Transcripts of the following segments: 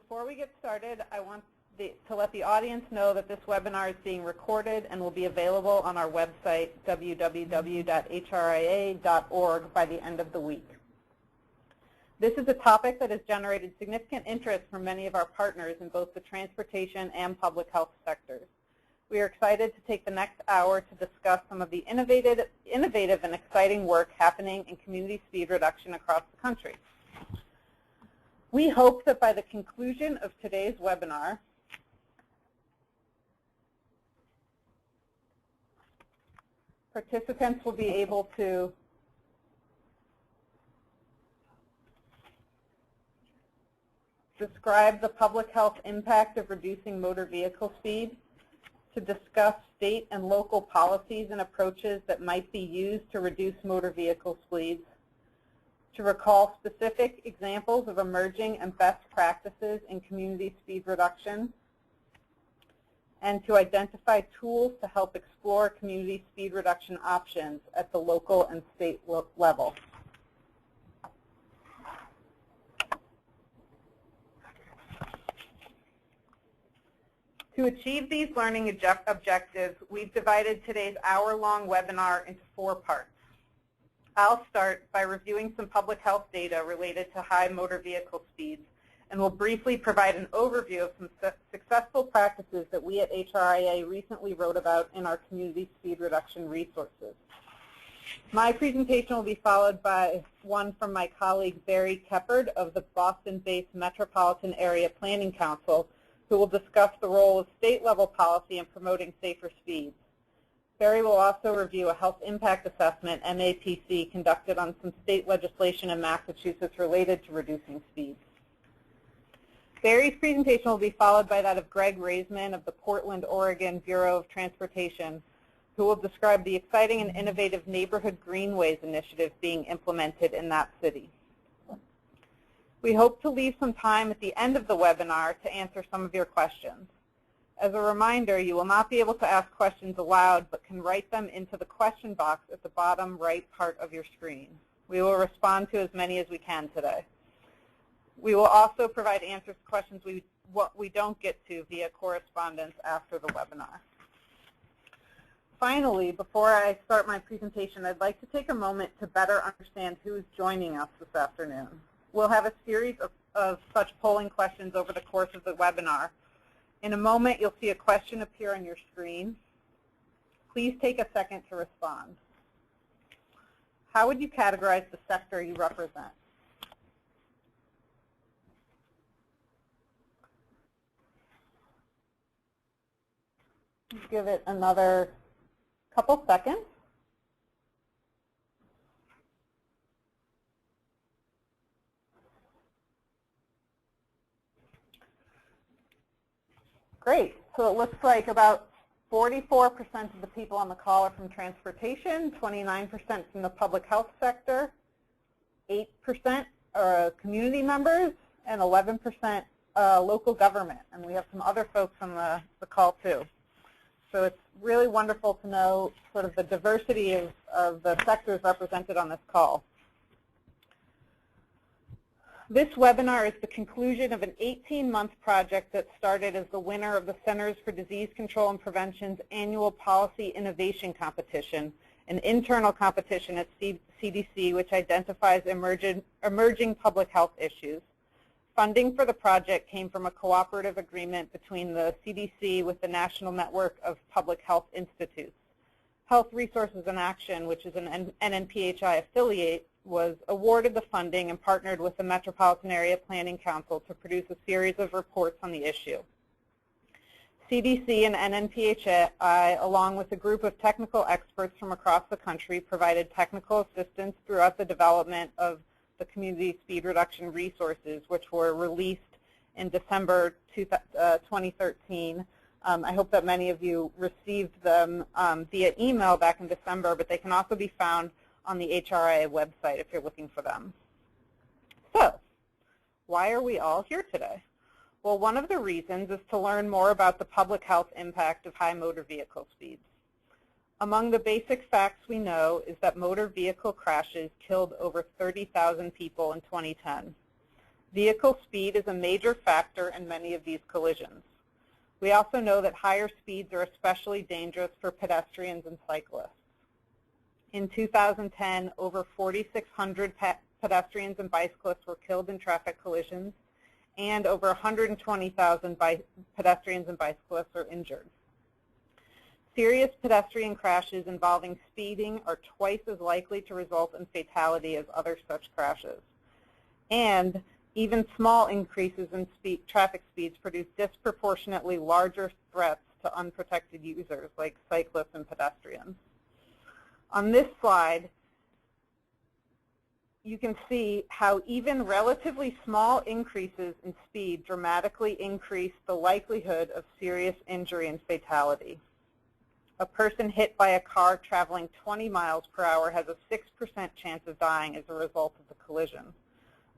Before we get started, I want to let the audience know that this webinar is being recorded and will be available on our website, www.hria.org, by the end of the week. This is a topic that has generated significant interest from many of our partners in both the transportation and public health sectors. We are excited to take the next hour to discuss some of the innovative and exciting work happening in community speed reduction across the country. We hope that by the conclusion of today's webinar, participants will be able to describe the public health impact of reducing motor vehicle speed, to discuss state and local policies and approaches that might be used to reduce motor vehicle speeds, to recall specific examples of emerging and best practices in community speed reduction, and to identify tools to help explore community speed reduction options at the local and state level. To achieve these learning objectives, we've divided today's hour-long webinar into 4 parts. I'll start by reviewing some public health data related to high motor vehicle speeds, and will briefly provide an overview of some successful practices that we at HRIA recently wrote about in our community speed reduction resources. My presentation will be followed by one from my colleague Barry Keppard of the Boston-based Metropolitan Area Planning Council, who will discuss the role of state-level policy in promoting safer speeds. Barry will also review a health impact assessment, MAPC, conducted on some state legislation in Massachusetts related to reducing speeds. Barry's presentation will be followed by that of Greg Raisman of the Portland, Oregon Bureau of Transportation, who will describe the exciting and innovative Neighborhood Greenways initiative being implemented in that city. We hope to leave some time at the end of the webinar to answer some of your questions. As a reminder, you will not be able to ask questions aloud, but can write them into the question box at the bottom right part of your screen. We will respond to as many as we can today. We will also provide answers to questions we don't get to via correspondence after the webinar. Finally, before I start my presentation, I'd like to take a moment to better understand who is joining us this afternoon. We'll have a series of such polling questions over the course of the webinar. In a moment, you'll see a question appear on your screen. Please take a second to respond. How would you categorize the sector you represent? Give it another couple seconds. Great. So it looks like about 44% of the people on the call are from transportation, 29% from the public health sector, 8% are community members, and 11% local government. And we have some other folks on the call too. So it's really wonderful to know sort of the diversity of the sectors represented on this call. This webinar is the conclusion of an 18-month project that started as the winner of the Centers for Disease Control and Prevention's annual Policy Innovation Competition, an internal competition at CDC which identifies emerging public health issues. Funding for the project came from a cooperative agreement between the CDC with the National Network of Public Health Institutes. Health Resources in Action, which is an NNPHI affiliate, was awarded the funding and partnered with the Metropolitan Area Planning Council to produce a series of reports on the issue. CDC and NNPHI, along with a group of technical experts from across the country, provided technical assistance throughout the development of the community speed reduction resources, which were released in December 2013. I hope that many of you received them via email back in December, but they can also be found on the HRIA website if you're looking for them. So, why are we all here today? Well, one of the reasons is to learn more about the public health impact of high motor vehicle speeds. Among the basic facts we know is that motor vehicle crashes killed over 30,000 people in 2010. Vehicle speed is a major factor in many of these collisions. We also know that higher speeds are especially dangerous for pedestrians and cyclists. In 2010, over 4,600 pedestrians and bicyclists were killed in traffic collisions, and over 120,000 pedestrians and bicyclists are injured. Serious pedestrian crashes involving speeding are twice as likely to result in fatality as other such crashes. And even small increases in traffic speeds produce disproportionately larger threats to unprotected users like cyclists and pedestrians. On this slide, you can see how even relatively small increases in speed dramatically increase the likelihood of serious injury and fatality. A person hit by a car traveling 20 miles per hour has a 6% chance of dying as a result of the collision.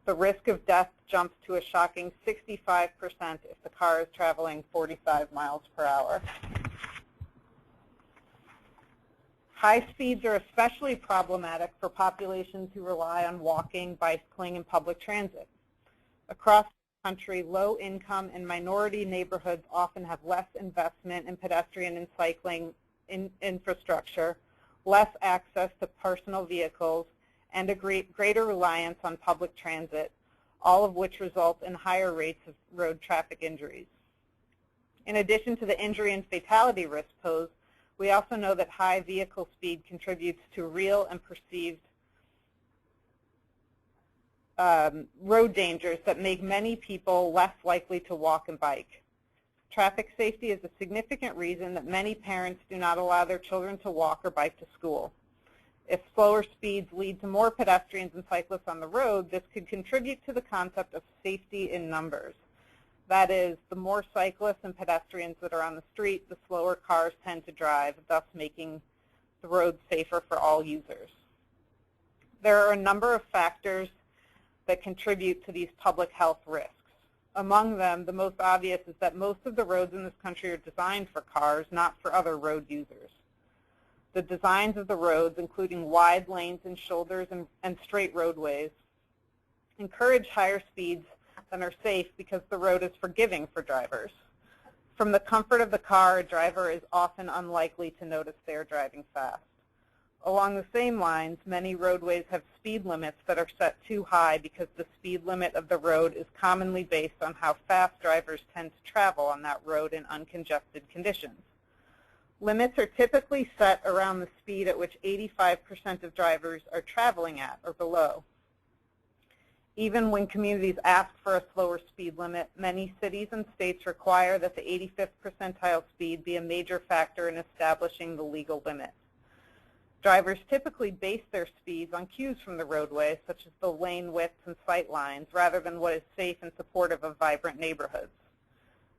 The risk of death jumps to a shocking 65% if the car is traveling 45 miles per hour. High speeds are especially problematic for populations who rely on walking, bicycling, and public transit. Across the country, low-income and minority neighborhoods often have less investment in pedestrian and cycling infrastructure, less access to personal vehicles, and a greater reliance on public transit, all of which result in higher rates of road traffic injuries. In addition to the injury and fatality risk posed, we also know that high vehicle speed contributes to real and perceived road dangers that make many people less likely to walk and bike. Traffic safety is a significant reason that many parents do not allow their children to walk or bike to school. If slower speeds lead to more pedestrians and cyclists on the road, this could contribute to the concept of safety in numbers. That is, the more cyclists and pedestrians that are on the street, the slower cars tend to drive, thus making the road safer for all users. There are a number of factors that contribute to these public health risks. Among them, the most obvious is that most of the roads in this country are designed for cars, not for other road users. The designs of the roads, including wide lanes and shoulders and straight roadways, encourage higher speeds than are safe because the road is forgiving for drivers. From the comfort of the car, a driver is often unlikely to notice they are driving fast. Along the same lines, many roadways have speed limits that are set too high because the speed limit of the road is commonly based on how fast drivers tend to travel on that road in uncongested conditions. Limits are typically set around the speed at which 85% of drivers are traveling at or below. Even when communities ask for a slower speed limit, many cities and states require that the 85th percentile speed be a major factor in establishing the legal limit. Drivers typically base their speeds on cues from the roadway, such as the lane widths and sight lines, rather than what is safe and supportive of vibrant neighborhoods.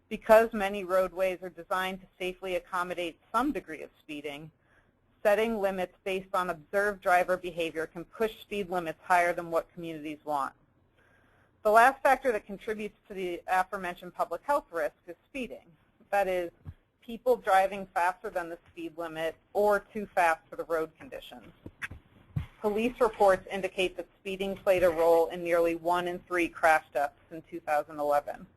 Because many roadways are designed to safely accommodate some degree of speeding, setting limits based on observed driver behavior can push speed limits higher than what communities want. The last factor that contributes to the aforementioned public health risk is speeding. That is, people driving faster than the speed limit or too fast for the road conditions. Police reports indicate that speeding played a role in nearly 1 in 3 crash deaths in 2011.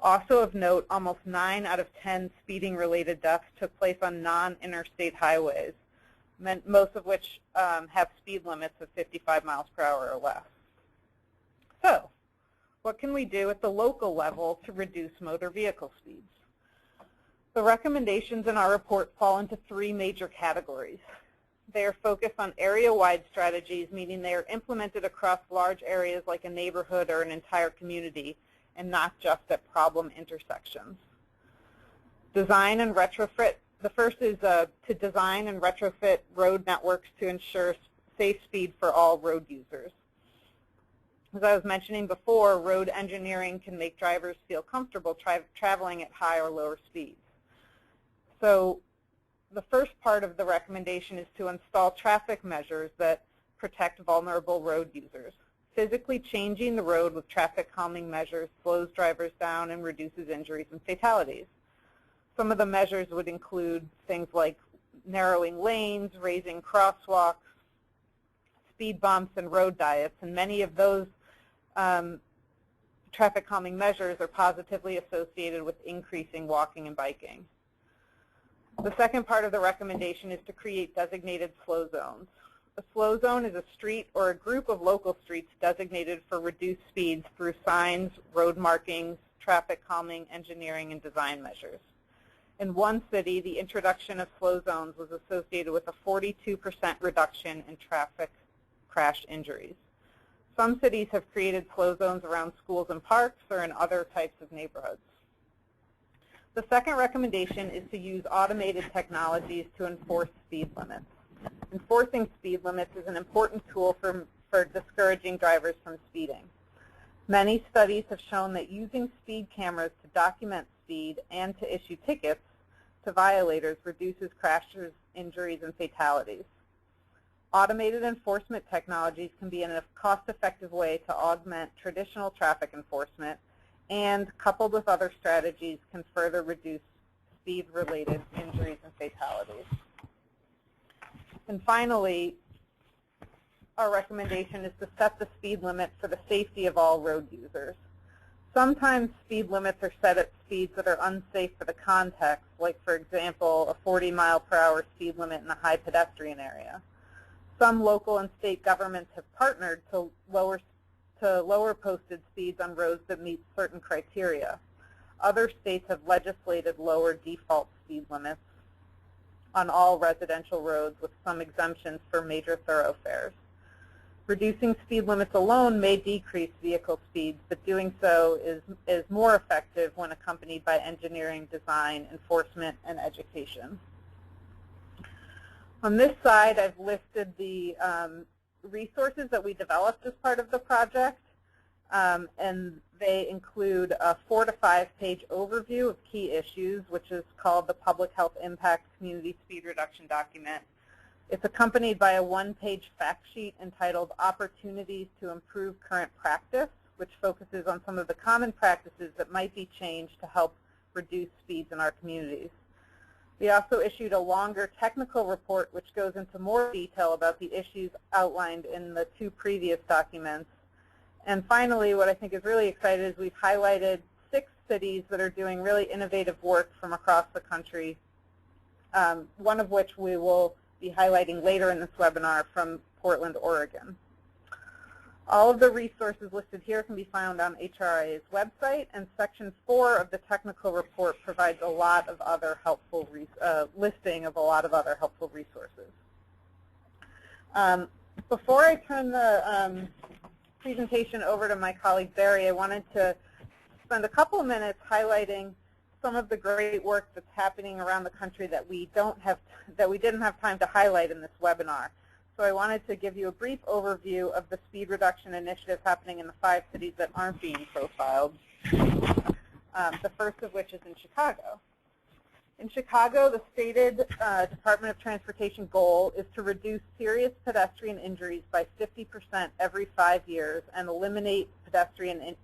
Also of note, almost 9 out of 10 speeding-related deaths took place on non-interstate highways, most of which have speed limits of 55 miles per hour or less. So, what can we do at the local level to reduce motor vehicle speeds? The recommendations in our report fall into 3 major categories. They are focused on area-wide strategies, meaning they are implemented across large areas like a neighborhood or an entire community, and not just at problem intersections. Design and retrofit. The first is to design and retrofit road networks to ensure safe speed for all road users. As I was mentioning before, road engineering can make drivers feel comfortable traveling at high or lower speeds. So the first part of the recommendation is to install traffic measures that protect vulnerable road users. Physically changing the road with traffic calming measures slows drivers down and reduces injuries and fatalities. Some of the measures would include things like narrowing lanes, raising crosswalks, speed bumps, and road diets. And many of those traffic calming measures are positively associated with increasing walking and biking. The second part of the recommendation is to create designated slow zones. A slow zone is a street or a group of local streets designated for reduced speeds through signs, road markings, traffic calming, engineering, and design measures. In one city, the introduction of slow zones was associated with a 42% reduction in traffic crash injuries. Some cities have created slow zones around schools and parks or in other types of neighborhoods. The second recommendation is to use automated technologies to enforce speed limits. Enforcing speed limits is an important tool for discouraging drivers from speeding. Many studies have shown that using speed cameras to document speed and to issue tickets to violators reduces crashes, injuries, and fatalities. Automated enforcement technologies can be a cost-effective way to augment traditional traffic enforcement, and coupled with other strategies can further reduce speed-related injuries and fatalities. And finally, our recommendation is to set the speed limit for the safety of all road users. Sometimes speed limits are set at speeds that are unsafe for the context, like, for example, a 40-mile-per-hour speed limit in a high pedestrian area. Some local and state governments have partnered to lower posted speeds on roads that meet certain criteria. Other states have legislated lower default speed limits on all residential roads with some exemptions for major thoroughfares. Reducing speed limits alone may decrease vehicle speeds, but doing so is more effective when accompanied by engineering, design, enforcement, and education. On this side, I've listed the resources that we developed as part of the project, and they include a 4- to 5-page overview of key issues, which is called the Public Health Impact Community Speed Reduction Document. It's accompanied by a 1-page fact sheet entitled Opportunities to Improve Current Practice, which focuses on some of the common practices that might be changed to help reduce speeds in our communities. We also issued a longer technical report which goes into more detail about the issues outlined in the 2 previous documents. And finally, what I think is really exciting is we've highlighted 6 cities that are doing really innovative work from across the country, one of which we will be highlighting later in this webinar from Portland, Oregon. All of the resources listed here can be found on HRIA's website, and Section 4 of the technical report provides a lot of other helpful listing of a lot of other helpful resources. Before I turn the presentation over to my colleague Barry, I wanted to spend a couple of minutes highlighting some of the great work that's happening around the country that we didn't have time to highlight in this webinar. So I wanted to give you a brief overview of the speed reduction initiatives happening in the 5 cities that aren't being profiled, the first of which is in Chicago. In Chicago, the stated Department of Transportation goal is to reduce serious pedestrian injuries by 50% every 5 years and eliminate pedestrian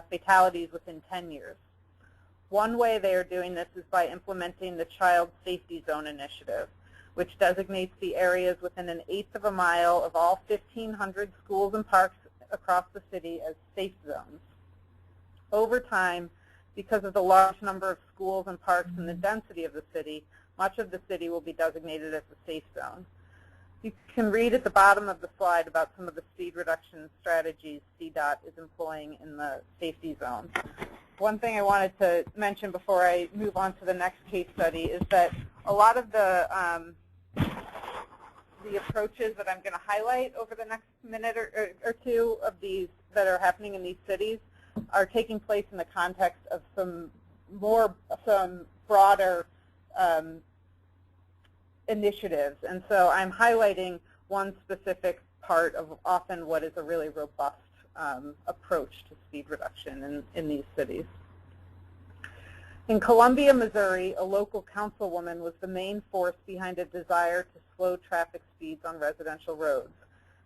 fatalities within 10 years. One way they are doing this is by implementing the Child Safety Zone Initiative, which designates the areas within 1/8 of a mile of all 1,500 schools and parks across the city as safe zones. Over time, because of the large number of schools and parks and the density of the city, much of the city will be designated as a safe zone. You can read at the bottom of the slide about some of the speed reduction strategies CDOT is employing in the safety zone. One thing I wanted to mention before I move on to the next case study is that a lot of the approaches that I'm going to highlight over the next minute or two of these that are happening in these cities are taking place in the context of some broader initiatives. And so I'm highlighting one specific part of often what is a really robust approach to speed reduction in these cities. In Columbia, Missouri, a local councilwoman was the main force behind a desire to slow traffic speeds on residential roads.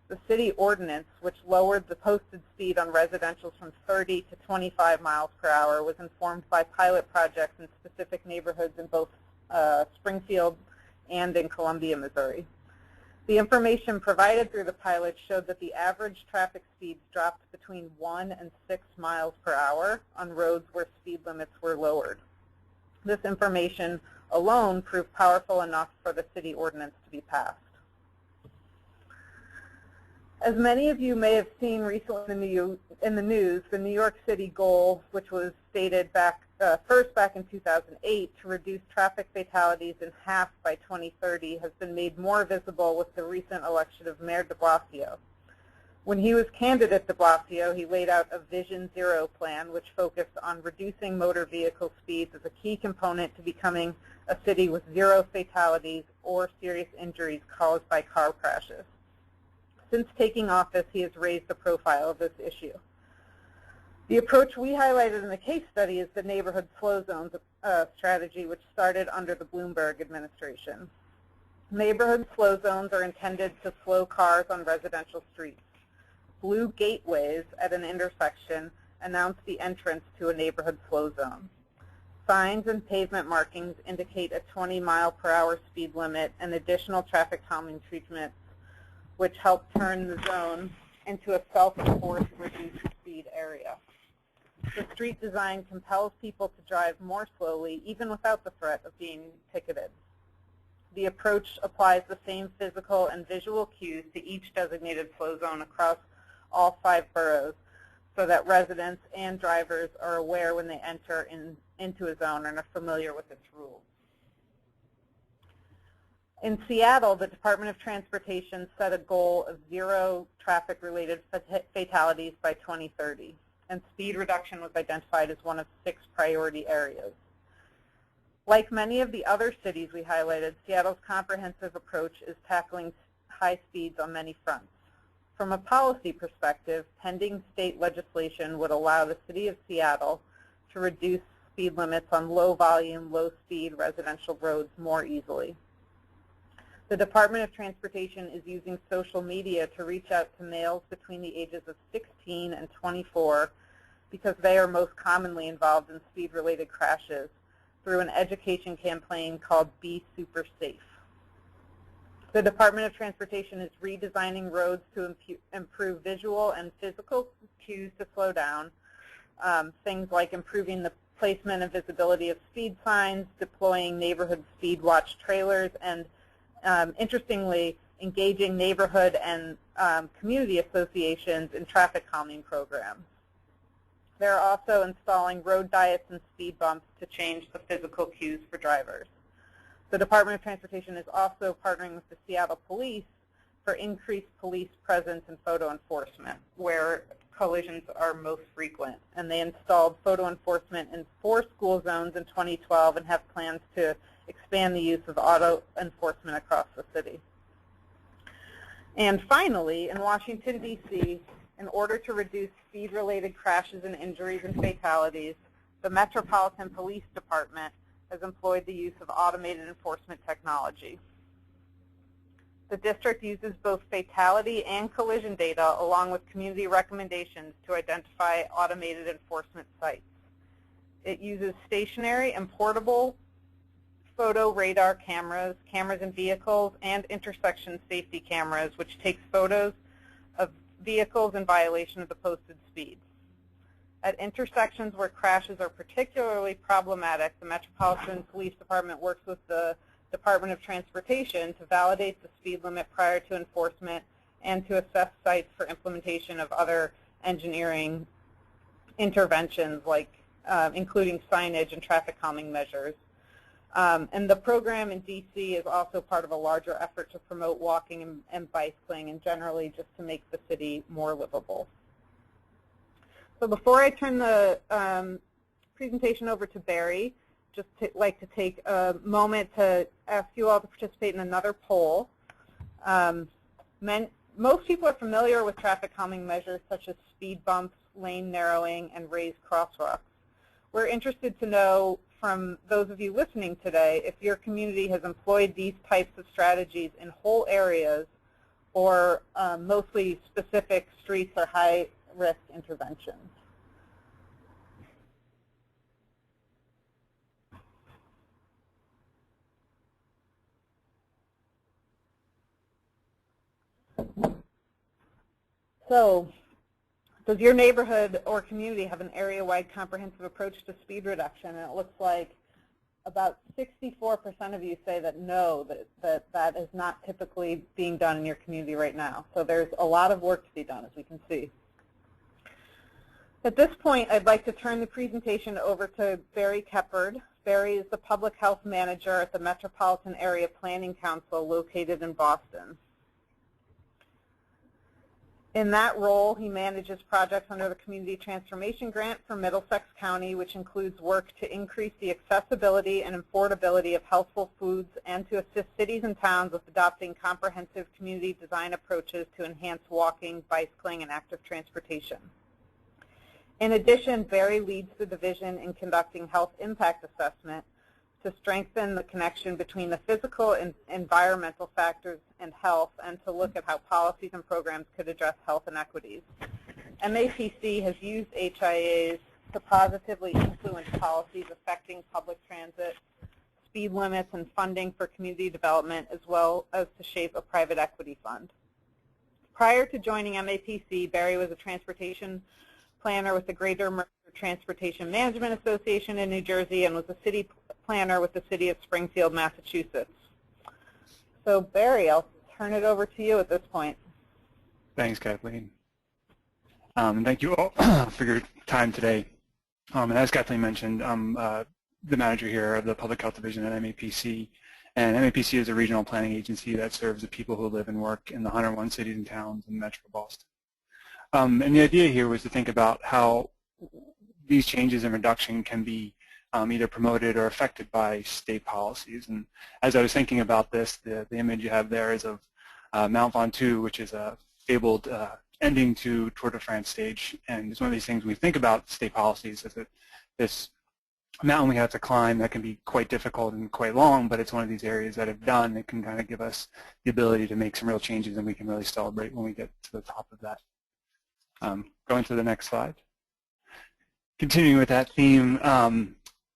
The city ordinance, which lowered the posted speed on residentials from 30 to 25 miles per hour, was informed by pilot projects in specific neighborhoods in both Springfield and in Columbia, Missouri. The information provided through the pilot showed that the average traffic speeds dropped between 1 and 6 miles per hour on roads where speed limits were lowered. This information alone proved powerful enough for the city ordinance to be passed. As many of you may have seen recently in the news, the New York City goal, which was stated first back in 2008 to reduce traffic fatalities in half by 2030, has been made more visible with the recent election of Mayor de Blasio. When he was candidate de Blasio, he laid out a Vision Zero plan, which focused on reducing motor vehicle speeds as a key component to becoming a city with 0 fatalities or serious injuries caused by car crashes. Since taking office, he has raised the profile of this issue. The approach we highlighted in the case study is the neighborhood slow zones strategy, which started under the Bloomberg administration. Neighborhood slow zones are intended to slow cars on residential streets. Blue gateways at an intersection announce the entrance to a neighborhood slow zone. Signs and pavement markings indicate a 20-mile-per-hour speed limit and additional traffic calming treatments, which help turn the zone into a self-enforced reduced speed area. The street design compels people to drive more slowly, even without the threat of being ticketed. The approach applies the same physical and visual cues to each designated slow zone across all 5 boroughs, so that residents and drivers are aware when they enter into a zone and are familiar with its rules. In Seattle, the Department of Transportation set a goal of 0 traffic-related fatalities by 2030, and speed reduction was identified as one of 6 priority areas. Like many of the other cities we highlighted, Seattle's comprehensive approach is tackling high speeds on many fronts. From a policy perspective, pending state legislation would allow the City of Seattle to reduce speed limits on low-volume, low-speed residential roads more easily. The Department of Transportation is using social media to reach out to males between the ages of 16 and 24 because they are most commonly involved in speed-related crashes through an education campaign called Be Super Safe. The Department of Transportation is redesigning roads to improve visual and physical cues to slow down, things like improving the placement and visibility of speed signs, deploying neighborhood speed watch trailers, and interestingly, engaging neighborhood and community associations in traffic calming programs. They're also installing road diets and speed bumps to change the physical cues for drivers. The Department of Transportation is also partnering with the Seattle Police for increased police presence and photo enforcement, where collisions are most frequent. And they installed photo enforcement in 4 school zones in 2012 and have plans to expand the use of auto enforcement across the city. And finally, in Washington, D.C., in order to reduce speed-related crashes and injuries and fatalities, the Metropolitan Police Department has employed the use of automated enforcement technology. The district uses both fatality and collision data along with community recommendations to identify automated enforcement sites. It uses stationary and portable photo radar cameras, cameras in vehicles, and intersection safety cameras, which takes photos of vehicles in violation of the posted speeds. At intersections where crashes are particularly problematic, the Metropolitan Police Department works with the Department of Transportation to validate the speed limit prior to enforcement and to assess sites for implementation of other engineering interventions, like including signage and traffic calming measures. And the program in D.C. is also part of a larger effort to promote walking and bicycling and generally just to make the city more livable. So before I turn the presentation over to Barry, just like to take a moment to ask you all to participate in another poll. Most people are familiar with traffic calming measures such as speed bumps, lane narrowing, and raised crosswalks. We're interested to know from those of you listening today if your community has employed these types of strategies in whole areas or mostly specific streets or high-risk interventions. So, does your neighborhood or community have an area-wide comprehensive approach to speed reduction? And it looks like about 64% of you say that no, that is not typically being done in your community right now. So there's a lot of work to be done, as we can see. At this point, I'd like to turn the presentation over to Barry Keppard. Barry is the Public Health Manager at the Metropolitan Area Planning Council located in Boston. In that role, he manages projects under the Community Transformation Grant for Middlesex County, which includes work to increase the accessibility and affordability of healthful foods and to assist cities and towns with adopting comprehensive community design approaches to enhance walking, bicycling, and active transportation. In addition, Barry leads the division in conducting health impact assessment to strengthen the connection between the physical and environmental factors and health, and to look at how policies and programs could address health inequities. MAPC has used HIAs to positively influence policies affecting public transit, speed limits, and funding for community development, as well as to shape a private equity fund. Prior to joining MAPC, Barry was a transportation planner with the Greater Mercer Transportation Management Association in New Jersey and was a city planner with the city of Springfield, Massachusetts. So Barry, I'll turn it over to you at this point. Thanks, Kathleen. And thank you all for your time today. And as Kathleen mentioned, I'm the manager here of the Public Health Division at MAPC. And MAPC is a regional planning agency that serves the people who live and work in the 101 cities and towns in Metro Boston. And the idea here was to think about how these changes in reduction can be either promoted or affected by state policies. And as I was thinking about this, the image you have there is of Mount Ventoux, which is a fabled ending to Tour de France stage. And it's one of these things when we think about state policies as this mountain we have to climb that can be quite difficult and quite long, but it's one of these areas that if done, it can kind of give us the ability to make some real changes, and we can really celebrate when we get to the top of that. Going to the next slide. Continuing with that theme,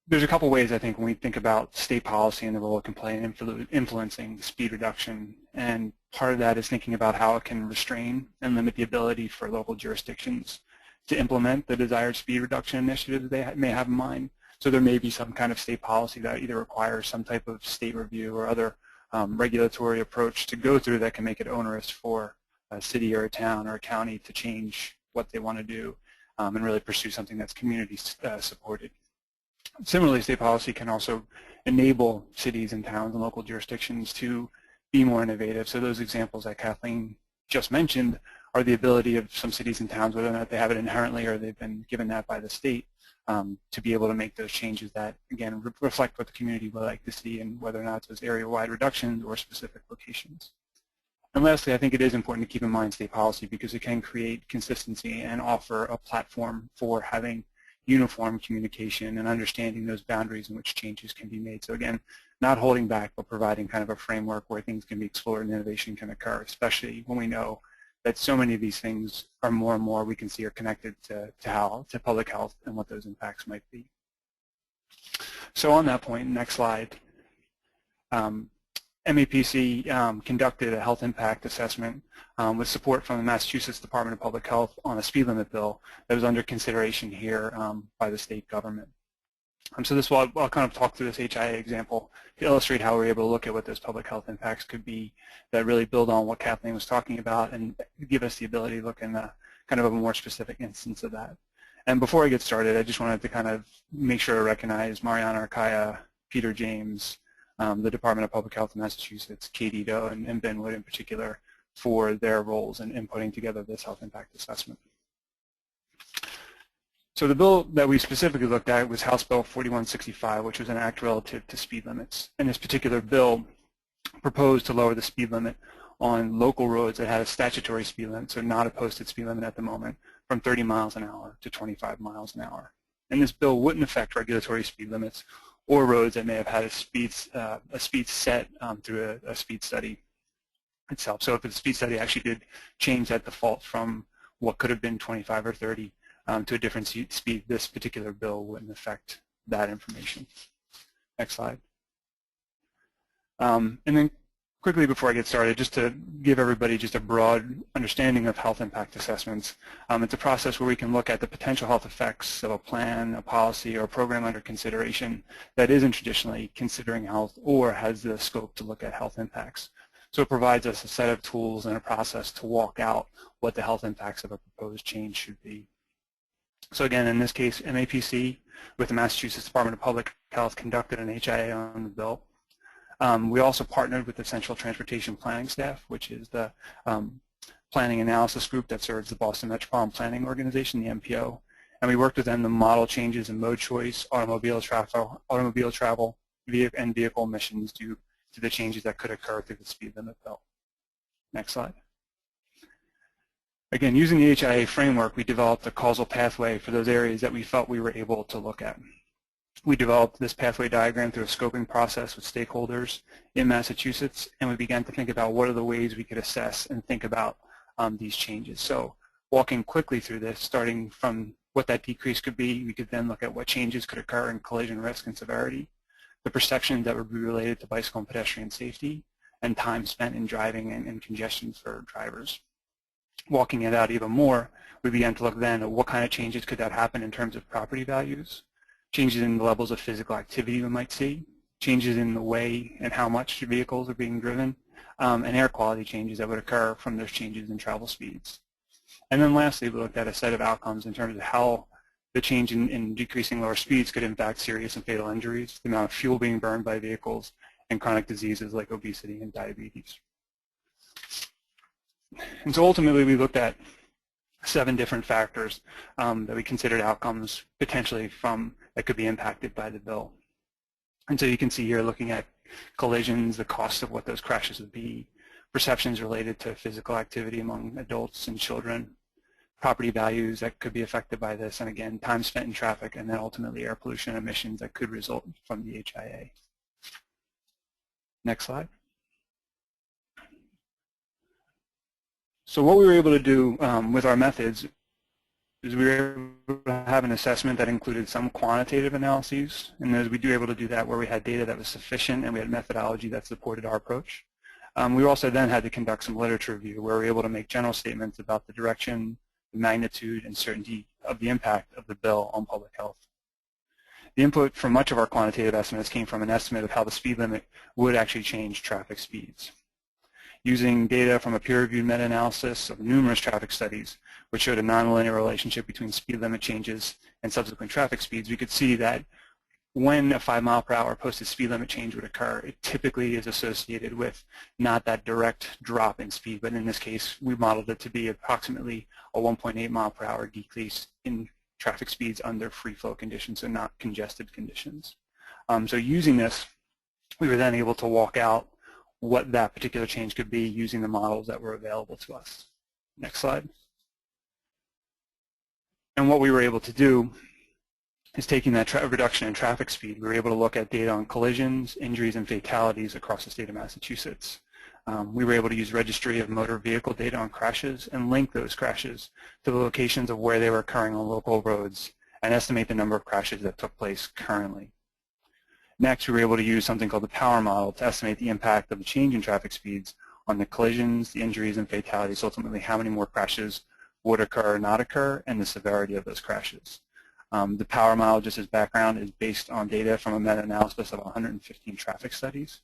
there's a couple ways I think when we think about state policy and the role it can play in influencing speed reduction, and part of that is thinking about how it can restrain and limit the ability for local jurisdictions to implement the desired speed reduction initiatives they may have in mind. So there may be some kind of state policy that either requires some type of state review or other regulatory approach to go through that can make it onerous for a city or a town or a county to change what they want to do and really pursue something that's community supported. Similarly, state policy can also enable cities and towns and local jurisdictions to be more innovative. So those examples that Kathleen just mentioned are the ability of some cities and towns, whether or not they have it inherently or they've been given that by the state, to be able to make those changes that, again, reflect what the community would like to see, and whether or not it's those area-wide reductions or specific locations. And lastly, I think it is important to keep in mind state policy because it can create consistency and offer a platform for having uniform communication and understanding those boundaries in which changes can be made. So again, not holding back, but providing kind of a framework where things can be explored and innovation can occur, especially when we know that so many of these things are more and more we can see are connected to public health and what those impacts might be. So on that point, next slide, MAPC conducted a health impact assessment with support from the Massachusetts Department of Public Health on a speed limit bill that was under consideration here by the state government. So this will, I'll kind of talk through this HIA example to illustrate how we're able to look at what those public health impacts could be that really build on what Kathleen was talking about and give us the ability to look in kind of a more specific instance of that. And before I get started, I just wanted to kind of make sure to recognize Mariana Arcaya, Peter James, the Department of Public Health in Massachusetts, Katie Doe, and Ben Wood in particular for their roles in putting together this health impact assessment. So the bill that we specifically looked at was House Bill 4165, which was an act relative to speed limits. And this particular bill proposed to lower the speed limit on local roads that had a statutory speed limit, so not a posted speed limit at the moment, from 30 miles an hour to 25 miles an hour. And this bill wouldn't affect regulatory speed limits or roads that may have had a speed set through a speed study itself. So if the speed study actually did change that default from what could have been 25 or 30 to a different speed, this particular bill wouldn't affect that information. Next slide. And then quickly before I get started, just to give everybody just a broad understanding of health impact assessments. It's a process where we can look at the potential health effects of a plan, a policy, or a program under consideration that isn't traditionally considering health or has the scope to look at health impacts. So it provides us a set of tools and a process to walk out what the health impacts of a proposed change should be. So again, in this case, MAPC with the Massachusetts Department of Public Health conducted an HIA on the bill. We also partnered with the Central Transportation Planning Staff, which is the planning analysis group that serves the Boston Metropolitan Planning Organization, the MPO. And we worked with them to model changes in mode choice, automobile travel, and vehicle emissions due to the changes that could occur through the speed limit bill. Next slide. Again, using the HIA framework, we developed a causal pathway for those areas that we felt we were able to look at. We developed this pathway diagram through a scoping process with stakeholders in Massachusetts, and we began to think about what are the ways we could assess and think about these changes. So walking quickly through this, starting from what that decrease could be, we could then look at what changes could occur in collision risk and severity, the perception that would be related to bicycle and pedestrian safety, and time spent in driving and congestion for drivers. Walking it out even more, we began to look then at what kind of changes could that happen in terms of property values, changes in the levels of physical activity we might see, changes in the way and how much vehicles are being driven, and air quality changes that would occur from those changes in travel speeds. And then lastly, we looked at a set of outcomes in terms of how the change in decreasing lower speeds could impact serious and fatal injuries, the amount of fuel being burned by vehicles, and chronic diseases like obesity and diabetes. And so ultimately, we looked at 7 different factors that we considered outcomes potentially that could be impacted by the bill. And so you can see here looking at collisions, the cost of what those crashes would be, perceptions related to physical activity among adults and children, property values that could be affected by this, and again, time spent in traffic, and then ultimately air pollution emissions that could result from the HIA. Next slide. So what we were able to do with our methods is we were able to have an assessment that included some quantitative analyses, and as we were able to do that where we had data that was sufficient and we had methodology that supported our approach. We also then had to conduct some literature review where we were able to make general statements about the direction, the magnitude, and certainty of the impact of the bill on public health. The input from much of our quantitative estimates came from an estimate of how the speed limit would actually change traffic speeds. Using data from a peer-reviewed meta-analysis of numerous traffic studies, which showed a nonlinear relationship between speed limit changes and subsequent traffic speeds, we could see that when a 5-mile-per-hour posted speed limit change would occur, it typically is associated with not that direct drop in speed, but in this case, we modeled it to be approximately a 1.8-mile-per-hour decrease in traffic speeds under free flow conditions, so not congested conditions. So using this, we were then able to walk out what that particular change could be using the models that were available to us. Next slide. And what we were able to do is taking that reduction in traffic speed, we were able to look at data on collisions, injuries, and fatalities across the state of Massachusetts. We were able to use registry of motor vehicle data on crashes and link those crashes to the locations of where they were occurring on local roads and estimate the number of crashes that took place currently. Next, we were able to use something called the power model to estimate the impact of the change in traffic speeds on the collisions, the injuries, and fatalities, ultimately how many more crashes would occur or not occur, and the severity of those crashes. The power model, just as background, is based on data from a meta-analysis of 115 traffic studies.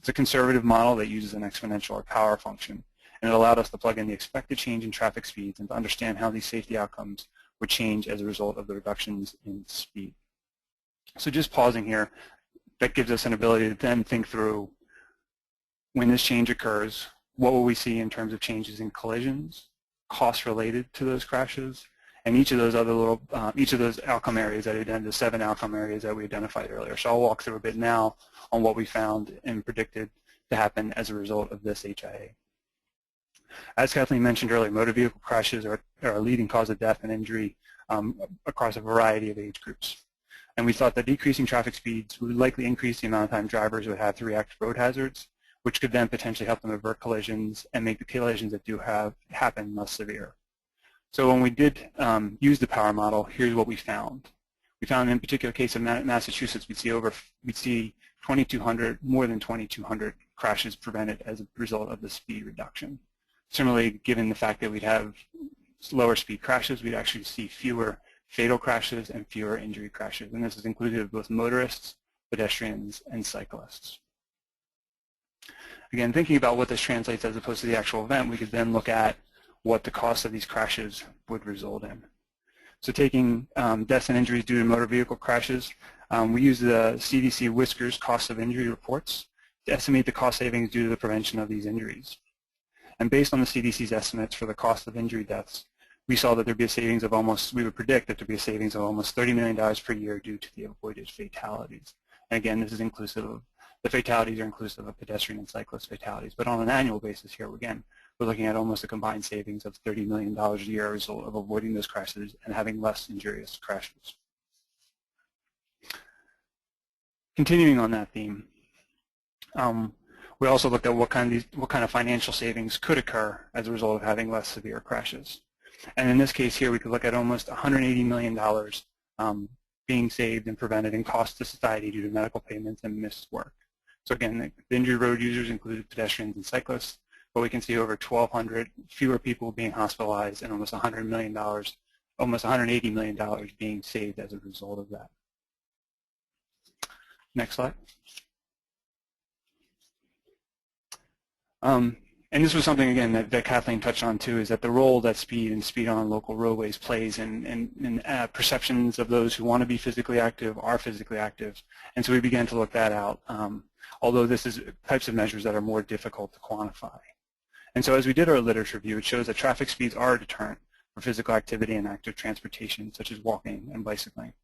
It's a conservative model that uses an exponential or power function, and it allowed us to plug in the expected change in traffic speeds and to understand how these safety outcomes would change as a result of the reductions in speed. So just pausing here, that gives us an ability to then think through when this change occurs, what will we see in terms of changes in collisions, costs related to those crashes, and each of those other each of those outcome areas that the 7 outcome areas that we identified earlier. So I'll walk through a bit now on what we found and predicted to happen as a result of this HIA. As Kathleen mentioned earlier, motor vehicle crashes are a leading cause of death and injury across a variety of age groups. And we thought that decreasing traffic speeds would likely increase the amount of time drivers would have to react to road hazards, which could then potentially help them avert collisions and make the collisions that do happen less severe. So when we did use the power model, here's what we found. We found in a particular case of Massachusetts, we'd see more than 2,200 crashes prevented as a result of the speed reduction. Similarly, given the fact that we'd have lower speed crashes, we'd actually see fewer fatal crashes and fewer injury crashes. And this is inclusive of both motorists, pedestrians, and cyclists. Again, thinking about what this translates as opposed to the actual event, we could then look at what the cost of these crashes would result in. So taking deaths and injuries due to motor vehicle crashes, we use the CDC Whiskers cost of injury reports to estimate the cost savings due to the prevention of these injuries. And based on the CDC's estimates for the cost of injury deaths, we saw that there'd be a savings of we would predict that there'd be a savings of almost $30 million per year due to the avoided fatalities. And again, this is inclusive of, the fatalities are inclusive of pedestrian and cyclist fatalities. But on an annual basis here, again, we're looking at almost a combined savings of $30 million a year as a result of avoiding those crashes and having less injurious crashes. Continuing on that theme, we also looked at what kind of financial savings could occur as a result of having less severe crashes. And in this case here, we could look at almost $180 million being saved and prevented in cost to society due to medical payments and missed work. So again, the injured road users included pedestrians and cyclists, but we can see over 1,200 fewer people being hospitalized and almost $100 million, almost $180 million being saved as a result of that. Next slide. And this was something, again, that Kathleen touched on too, is that the role that speed and speed on local roadways plays in perceptions of those who want to be physically active are physically active. And so we began to look that out, although this is types of measures that are more difficult to quantify. And so as we did our literature review, it shows that traffic speeds are a deterrent for physical activity and active transportation, such as walking and bicycling.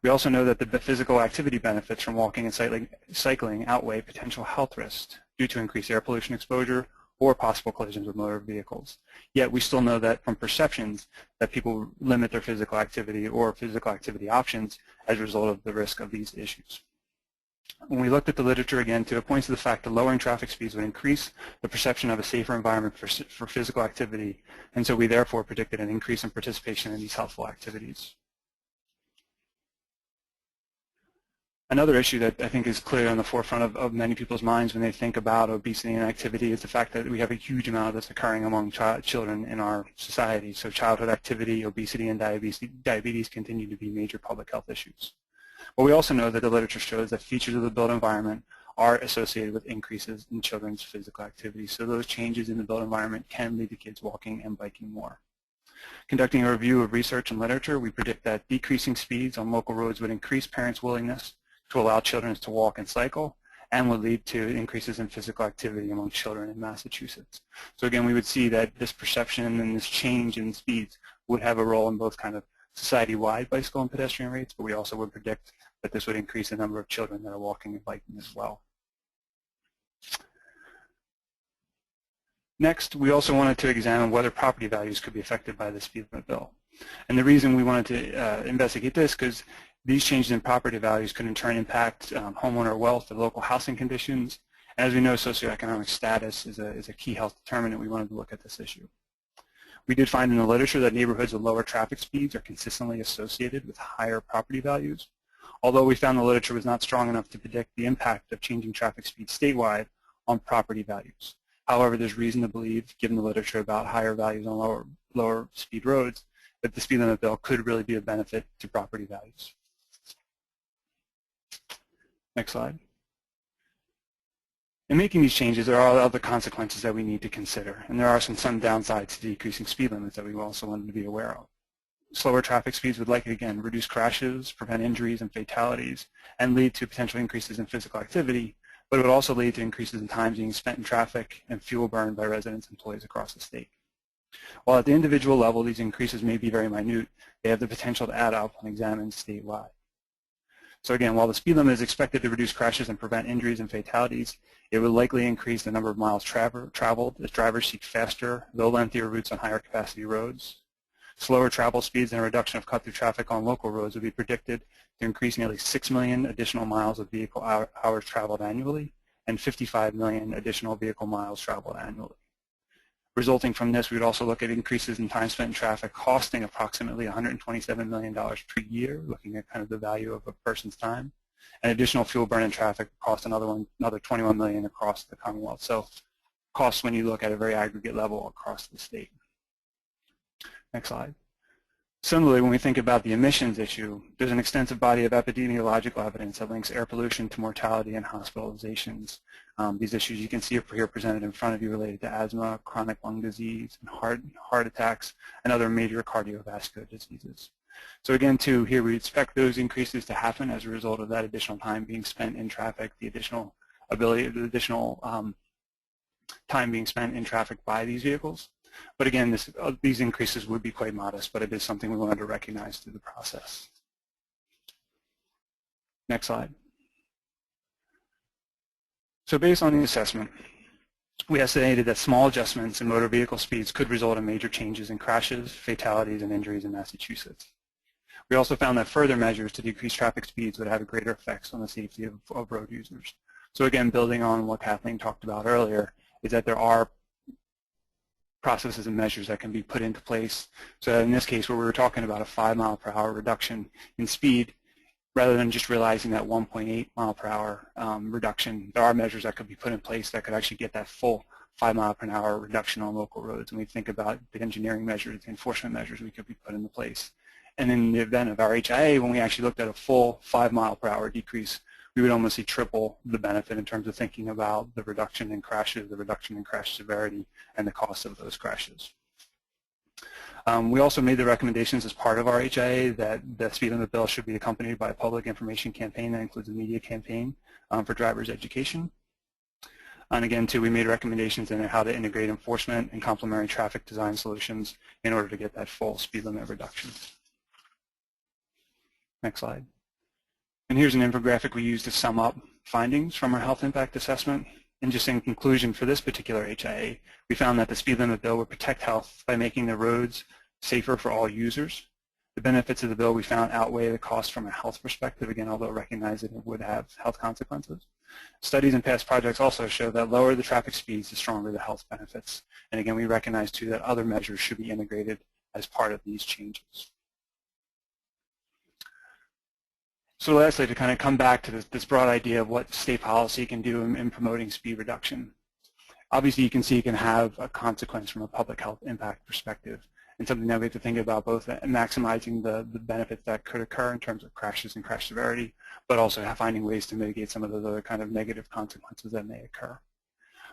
We also know that the physical activity benefits from walking and cycling outweigh potential health risks due to increased air pollution exposure or possible collisions with motor vehicles. Yet we still know that from perceptions that people limit their physical activity or physical activity options as a result of the risk of these issues. When we looked at the literature again, it points to the fact that lowering traffic speeds would increase the perception of a safer environment for physical activity, and so we therefore predicted an increase in participation in these healthful activities. Another issue that I think is clear on the forefront of many people's minds when they think about obesity and activity is the fact that we have a huge amount that's occurring among children in our society. So childhood activity, obesity, and diabetes continue to be major public health issues. But we also know that the literature shows that features of the built environment are associated with increases in children's physical activity. So those changes in the built environment can lead to kids walking and biking more. Conducting a review of research and literature, we predict that decreasing speeds on local roads would increase parents' willingness to allow children to walk and cycle, and would lead to increases in physical activity among children in Massachusetts. So again, we would see that this perception and this change in speeds would have a role in both kind of society-wide bicycle and pedestrian rates, but we also would predict that this would increase the number of children that are walking and biking as well. Next, we also wanted to examine whether property values could be affected by the speed limit bill. And the reason we wanted to investigate this because these changes in property values could in turn impact homeowner wealth and local housing conditions. And as we know, socioeconomic status is a key health determinant. We wanted to look at this issue. We did find in the literature that neighborhoods with lower traffic speeds are consistently associated with higher property values, although we found the literature was not strong enough to predict the impact of changing traffic speeds statewide on property values. However, there's reason to believe, given the literature about higher values on lower speed roads, that the speed limit bill could really be a benefit to property values. Next slide. In making these changes, there are other consequences that we need to consider, and there are some downsides to decreasing speed limits that we also wanted to be aware of. Slower traffic speeds would likely, again, reduce crashes, prevent injuries and fatalities, and lead to potential increases in physical activity, but it would also lead to increases in time being spent in traffic and fuel burned by residents and employees across the state. While at the individual level, these increases may be very minute, they have the potential to add up when examined statewide. So again, while the speed limit is expected to reduce crashes and prevent injuries and fatalities, it will likely increase the number of miles traveled as drivers seek faster, though lengthier routes on higher capacity roads. Slower travel speeds and a reduction of cut-through traffic on local roads would be predicted to increase nearly 6 million additional miles of vehicle hours traveled annually and 55 million additional vehicle miles traveled annually. Resulting from this, we would also look at increases in time spent in traffic costing approximately $127 million per year, looking at kind of the value of a person's time, And additional fuel burn in traffic cost another $21 million across the Commonwealth. So costs when you look at a very aggregate level across the state. Next slide. Similarly, when we think about the emissions issue, there's an extensive body of epidemiological evidence that links air pollution to mortality and hospitalizations. These issues you can see here presented in front of you related to asthma, chronic lung disease, and heart attacks, and other major cardiovascular diseases. So again, too, here we expect those increases to happen as a result of that additional time being spent in traffic, the additional time being spent in traffic by these vehicles. But again, these increases would be quite modest, but it is something we wanted to recognize through the process. Next slide. So based on the assessment, we estimated that small adjustments in motor vehicle speeds could result in major changes in crashes, fatalities, and injuries in Massachusetts. We also found that further measures to decrease traffic speeds would have greater effects on the safety of road users. So again, building on what Kathleen talked about earlier, is that there are processes and measures that can be put into place. So in this case, where we were talking about a 5 mile per hour reduction in speed, rather than just realizing that 1.8 mile per hour reduction, there are measures that could be put in place that could actually get that full 5 mile per hour reduction on local roads. And we think about the engineering measures, the enforcement measures we could be put into place. And in the event of our HIA, when we actually looked at a full 5 mile per hour decrease, we would almost see triple the benefit in terms of thinking about the reduction in crashes, the reduction in crash severity, and the cost of those crashes. We also made the recommendations as part of our HIA that the speed limit bill should be accompanied by a public information campaign that includes a media campaign for drivers' education. And again, too, we made recommendations in how to integrate enforcement and complementary traffic design solutions in order to get that full speed limit reduction. Next slide. And here's an infographic we used to sum up findings from our health impact assessment. And just in conclusion for this particular HIA, we found that the speed limit bill would protect health by making the roads safer for all users. The benefits of the bill we found outweigh the cost from a health perspective, again, although recognizing it would have health consequences. Studies in past projects also show that lower the traffic speeds, the stronger the health benefits. And again, we recognize too that other measures should be integrated as part of these changes. So lastly, to kind of come back to this broad idea of what state policy can do in promoting speed reduction. Obviously, you can see it can have a consequence from a public health impact perspective, and something that we have to think about both maximizing the benefits that could occur in terms of crashes and crash severity, but also finding ways to mitigate some of those other kind of negative consequences that may occur.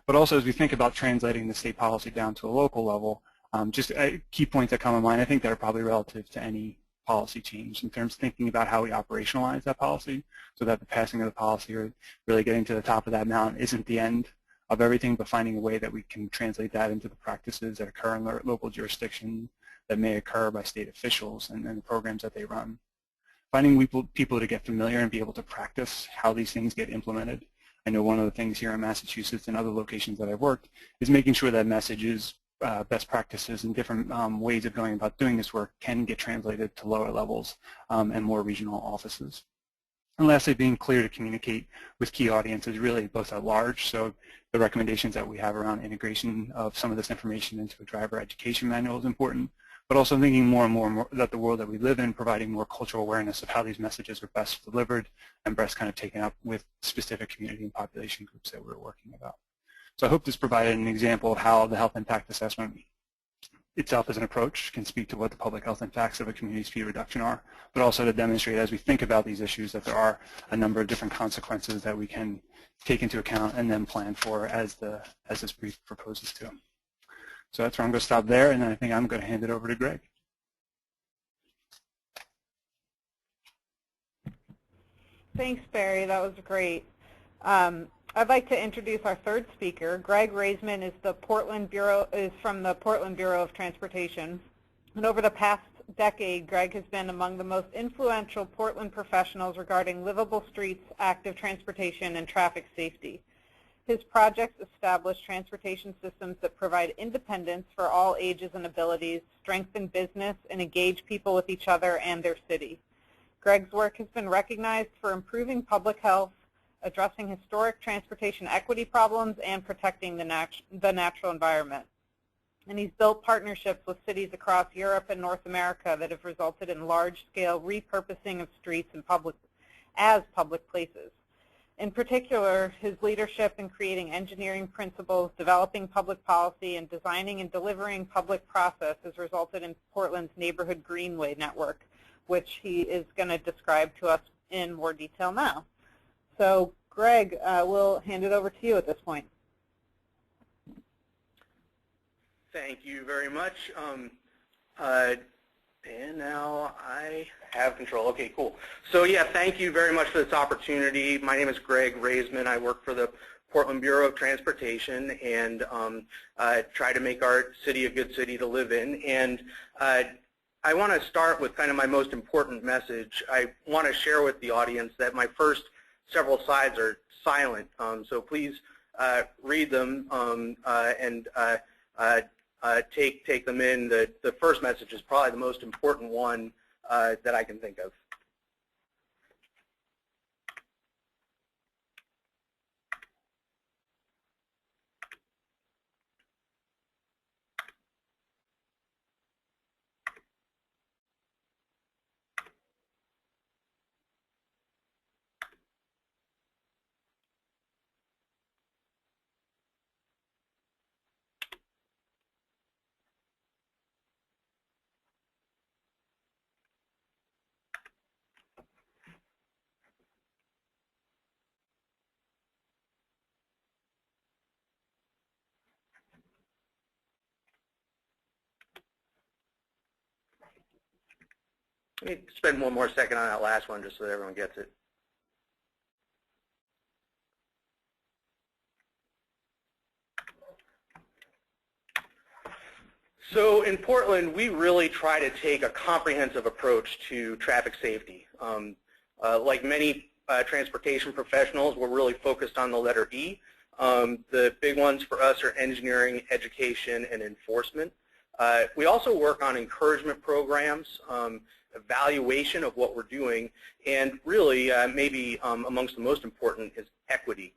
But also, as we think about translating the state policy down to a local level, just key points that come to mind, I think that are probably relative to any policy change in terms of thinking about how we operationalize that policy so that the passing of the policy or really getting to the top of that mountain isn't the end of everything, but finding a way that we can translate that into the practices that occur in the local jurisdiction that may occur by state officials and the programs that they run. Finding people to get familiar and be able to practice how these things get implemented. I know one of the things here in Massachusetts and other locations that I've worked is making sure that messages, best practices and different ways of going about doing this work can get translated to lower levels and more regional offices. And lastly, being clear to communicate with key audiences really both at large, so the recommendations that we have around integration of some of this information into a driver education manual is important, but also thinking more and more that the world that we live in, providing more cultural awareness of how these messages are best delivered and best kind of taken up with specific community and population groups that we're working about. So I hope this provided an example of how the health impact assessment itself as an approach can speak to what the public health impacts of a community speed reduction are, but also to demonstrate as we think about these issues that there are a number of different consequences that we can take into account and then plan for as this brief proposes to. So that's where I'm going to stop there, and then I think I'm going to hand it over to Greg. Thanks, Barry. That was great. I'd like to introduce our third speaker. Greg Raisman is from the Portland Bureau of Transportation. And over the past decade, Greg has been among the most influential Portland professionals regarding livable streets, active transportation, and traffic safety. His projects establish transportation systems that provide independence for all ages and abilities, strengthen business, and engage people with each other and their city. Greg's work has been recognized for improving public health, addressing historic transportation equity problems, and protecting the natural environment. And he's built partnerships with cities across Europe and North America that have resulted in large-scale repurposing of streets and as public places. In particular, his leadership in creating engineering principles, developing public policy, and designing and delivering public process has resulted in Portland's Neighborhood Greenway Network, which he is going to describe to us in more detail now. So, Greg, we'll hand it over to you at this point. Thank you very much. And now I have control. Okay, cool. So yeah, thank you very much for this opportunity. My name is Greg Raisman. I work for the Portland Bureau of Transportation and try to make our city a good city to live in. And I want to start with kind of my most important message. I want to share with the audience that my first several slides are silent, so please read them and take them in. The first message is probably the most important one that I can think of. Let me spend one more second on that last one just so that everyone gets it. So in Portland, we really try to take a comprehensive approach to traffic safety. Like many transportation professionals, we're really focused on the letter E. The big ones for us are engineering, education, and enforcement. We also work on encouragement programs, evaluation of what we're doing, and really maybe amongst the most important is equity.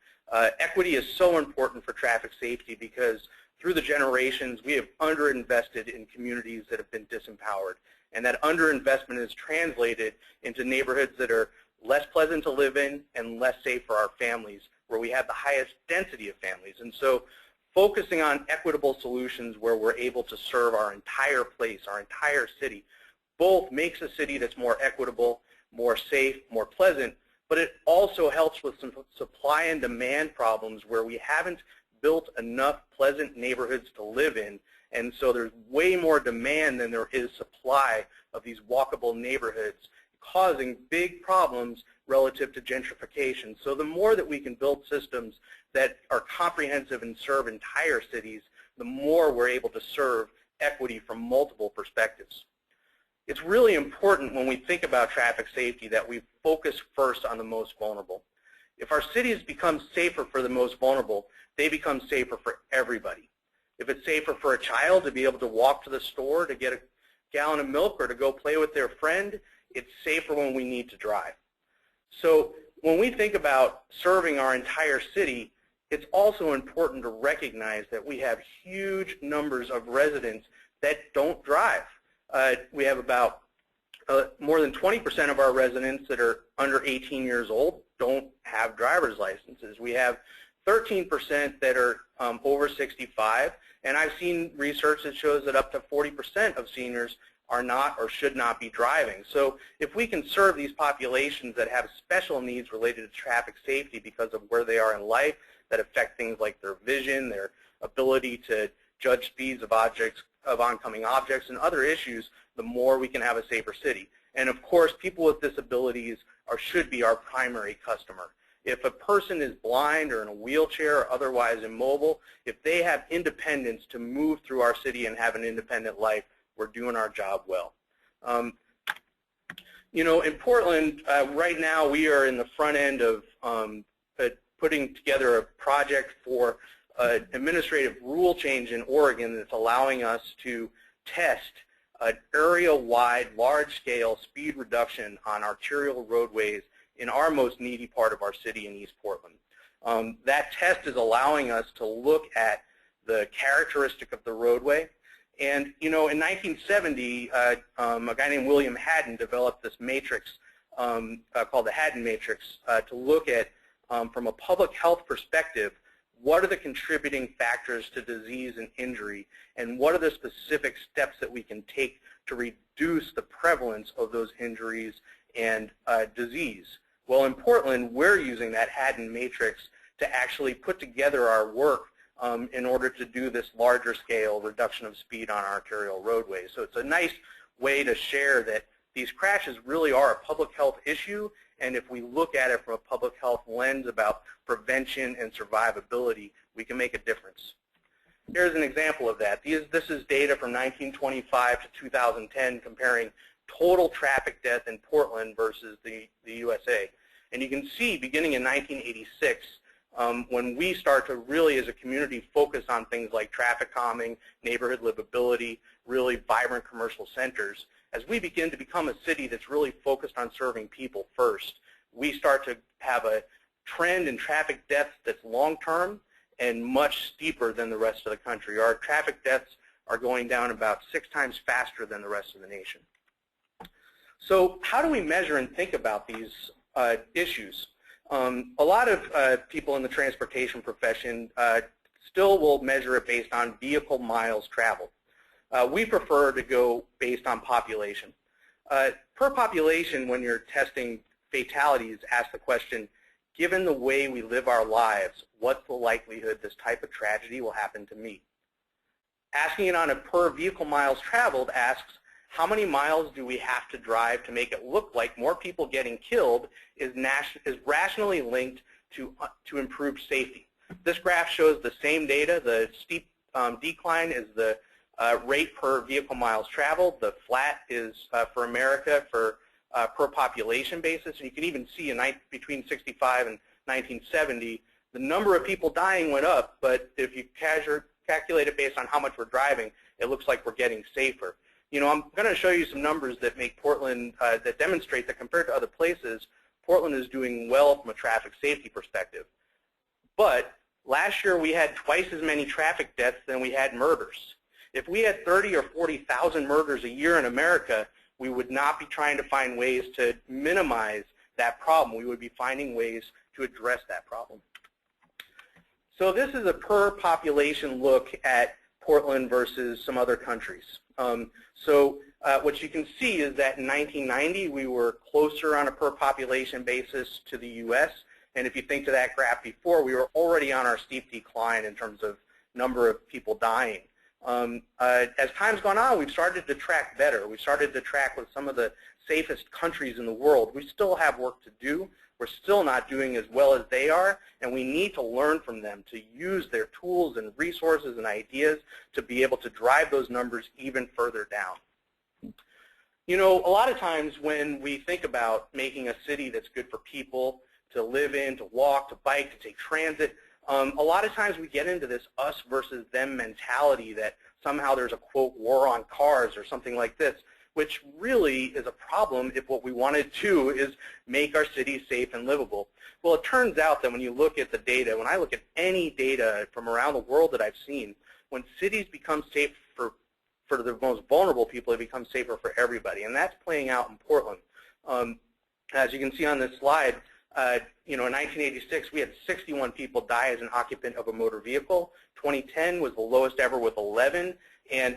Equity is so important for traffic safety because through the generations we have underinvested in communities that have been disempowered, and that underinvestment is translated into neighborhoods that are less pleasant to live in and less safe for our families, where we have the highest density of families. And so focusing on equitable solutions where we're able to serve our entire place, our entire city, both makes a city that's more equitable, more safe, more pleasant, but it also helps with some supply and demand problems where we haven't built enough pleasant neighborhoods to live in, and so there's way more demand than there is supply of these walkable neighborhoods, causing big problems relative to gentrification. So the more that we can build systems that are comprehensive and serve entire cities, the more we're able to serve equity from multiple perspectives. It's really important when we think about traffic safety that we focus first on the most vulnerable. If our cities become safer for the most vulnerable, they become safer for everybody. If it's safer for a child to be able to walk to the store to get a gallon of milk or to go play with their friend, it's safer when we need to drive. So when we think about serving our entire city, it's also important to recognize that we have huge numbers of residents that don't drive. We have about more than 20% of our residents that are under 18 years old don't have driver's licenses. We have 13% that are over 65, and I've seen research that shows that up to 40% of seniors are not or should not be driving. So if we can serve these populations that have special needs related to traffic safety because of where they are in life, that affect things like their vision, their ability to judge speeds of objects, of oncoming objects, and other issues, the more we can have a safer city. And of course, people with disabilities should be our primary customer. If a person is blind or in a wheelchair or otherwise immobile, if they have independence to move through our city and have an independent life, we're doing our job well. You know, in Portland, right now we are in the front end of putting together a project for administrative rule change in Oregon that's allowing us to test an area-wide, large-scale speed reduction on arterial roadways in our most needy part of our city in East Portland. That test is allowing us to look at the characteristic of the roadway. And, you know, in 1970, a guy named William Haddon developed this matrix called the Haddon Matrix to look at, from a public health perspective, what are the contributing factors to disease and injury, and what are the specific steps that we can take to reduce the prevalence of those injuries and disease. Well, in Portland, we're using that Haddon Matrix to actually put together our work in order to do this larger scale reduction of speed on arterial roadways. So it's a nice way to share that these crashes really are a public health issue, and if we look at it from a public health lens about prevention and survivability, we can make a difference. Here's an example of that. This is data from 1925 to 2010 comparing total traffic death in Portland versus the USA. And you can see beginning in 1986, when we start to really as a community focus on things like traffic calming, neighborhood livability, really vibrant commercial centers, as we begin to become a city that's really focused on serving people first, we start to have a trend in traffic deaths that's long-term and much steeper than the rest of the country. Our traffic deaths are going down about 6 times faster than the rest of the nation. So how do we measure and think about these issues? A lot of people in the transportation profession still will measure it based on vehicle miles traveled. We prefer to go based on population. Per population, when you're testing fatalities, ask the question, given the way we live our lives, what's the likelihood this type of tragedy will happen to me? Asking it on a per vehicle miles traveled asks, how many miles do we have to drive to make it look like more people getting killed is rationally linked to improved safety? This graph shows the same data. The steep decline is the rate per vehicle miles traveled. The flat is for America for per population basis. And you can even see between 65 and 1970, the number of people dying went up, but if you calculate it based on how much we're driving, it looks like we're getting safer. You know, I'm going to show you some numbers that make Portland, that demonstrate that compared to other places, Portland is doing well from a traffic safety perspective. But last year we had twice as many traffic deaths than we had murders. If we had 30 or 40,000 murders a year in America, we would not be trying to find ways to minimize that problem. We would be finding ways to address that problem. So this is a per population look at Portland versus some other countries. What you can see is that in 1990 we were closer on a per population basis to the US, and if you think to that graph before, we were already on our steep decline in terms of number of people dying. As time's gone on, we've started to track better. We've started to track with some of the safest countries in the world. We still have work to do. We're still not doing as well as they are, and we need to learn from them to use their tools and resources and ideas to be able to drive those numbers even further down. You know, a lot of times when we think about making a city that's good for people to live in, to walk, to bike, to take transit, a lot of times we get into this us versus them mentality that somehow there's a, quote, war on cars or something like this, which really is a problem if what we want to do is make our cities safe and livable. Well, it turns out that when you look at the data, when I look at any data from around the world that I've seen, when cities become safe for the most vulnerable people, it becomes safer for everybody, and that's playing out in Portland. As you can see on this slide, you know, in 1986, we had 61 people die as an occupant of a motor vehicle. 2010 was the lowest ever with 11, and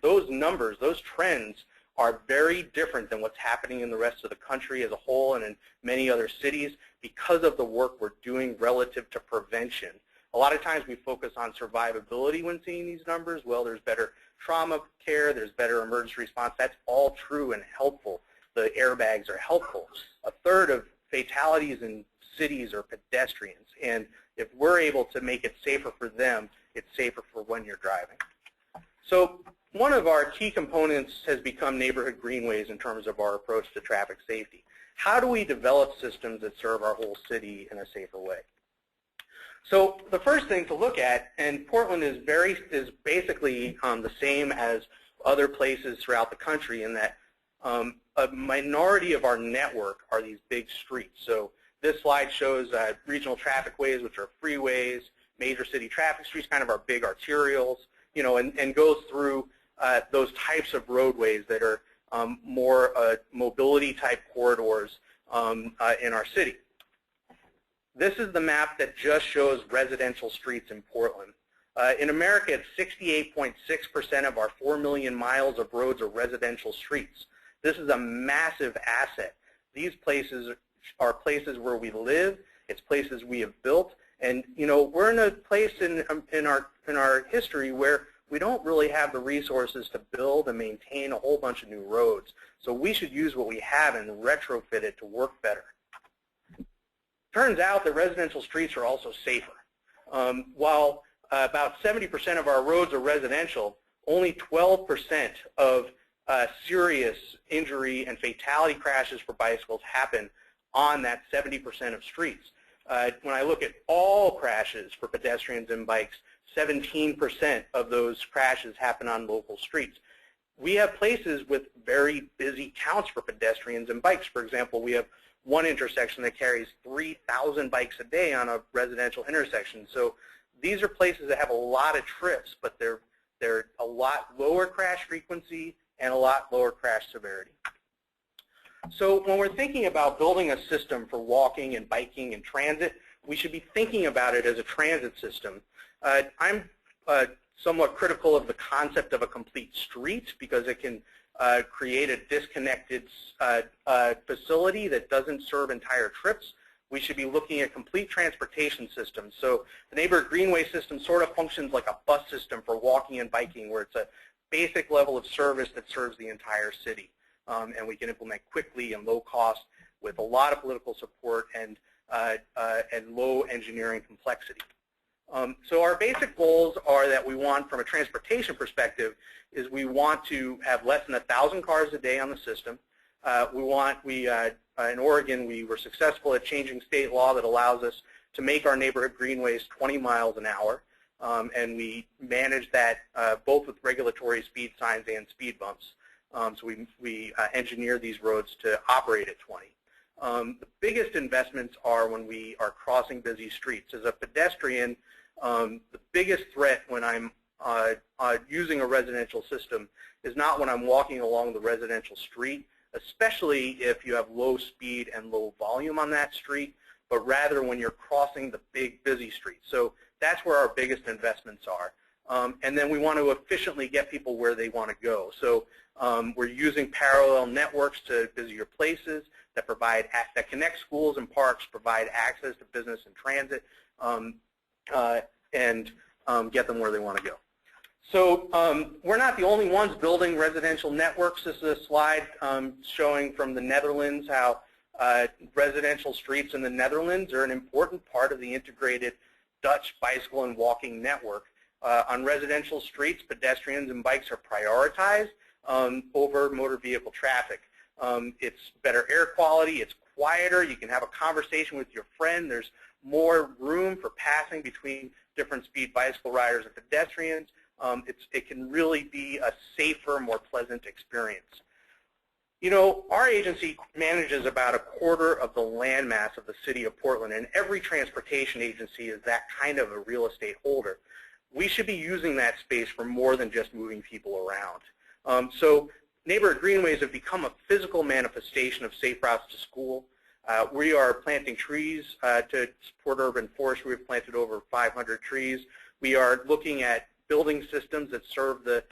those numbers, those trends, are very different than what's happening in the rest of the country as a whole and in many other cities because of the work we're doing relative to prevention. A lot of times we focus on survivability when seeing these numbers. Well, there's better trauma care, there's better emergency response. That's all true and helpful. The airbags are helpful. A third of fatalities in cities are pedestrians, and if we're able to make it safer for them, it's safer for when you're driving. So one of our key components has become neighborhood greenways in terms of our approach to traffic safety. How do we develop systems that serve our whole city in a safer way? So the first thing to look at, and Portland is basically the same as other places throughout the country in that a minority of our network are these big streets. So this slide shows regional traffic ways, which are freeways, major city traffic streets, kind of our big arterials, you know, and goes through those types of roadways that are more mobility type corridors in our city. This is the map that just shows residential streets in Portland. In America, it's 68.6% of our 4 million miles of roads are residential streets. This is a massive asset. These places are places where we live. It's places we have built. And, you know, we're in a place in our history where we don't really have the resources to build and maintain a whole bunch of new roads. So we should use what we have and retrofit it to work better. Turns out that residential streets are also safer. While about 70% of our roads are residential, only 12% of serious injury and fatality crashes for bicycles happen on that 70% of streets. When I look at all crashes for pedestrians and bikes, 17% of those crashes happen on local streets. We have places with very busy counts for pedestrians and bikes. For example, we have one intersection that carries 3,000 bikes a day on a residential intersection. So these are places that have a lot of trips, but they're a lot lower crash frequency and a lot lower crash severity. So when we're thinking about building a system for walking and biking and transit, we should be thinking about it as a transit system. I'm somewhat critical of the concept of a complete street because it can create a disconnected facility that doesn't serve entire trips. We should be looking at complete transportation systems. So the neighborhood greenway system sort of functions like a bus system for walking and biking, where it's a basic level of service that serves the entire city. And we can implement quickly and low cost with a lot of political support and low engineering complexity. So our basic goals are that we want, from a transportation perspective, is we want to have less than 1,000 cars a day on the system. In Oregon, we were successful at changing state law that allows us to make our neighborhood greenways 20 miles an hour. And we manage that both with regulatory speed signs and speed bumps. So we engineer these roads to operate at 20. The biggest investments are when we are crossing busy streets. As a pedestrian, the biggest threat when I'm using a residential system is not when I'm walking along the residential street, especially if you have low speed and low volume on that street, but rather when you're crossing the big busy street. So that's where our biggest investments are. And then we want to efficiently get people where they want to go. So we're using parallel networks to busier places that connect schools and parks, provide access to business and transit, and get them where they want to go. So we're not the only ones building residential networks. This is a slide showing from the Netherlands how residential streets in the Netherlands are an important part of the integrated Dutch bicycle and walking network. On residential streets, pedestrians and bikes are prioritized over motor vehicle traffic. It's better air quality, it's quieter, you can have a conversation with your friend, there's more room for passing between different speed bicycle riders and pedestrians. It can really be a safer, more pleasant experience. You know, our agency manages about 1/4 of the landmass of the city of Portland, and every transportation agency is that kind of a real estate holder. We should be using that space for more than just moving people around. So neighborhood greenways have become a physical manifestation of safe routes to school. We are planting trees to support urban forestry. We've planted over 500 trees. We are looking at building systems that serve the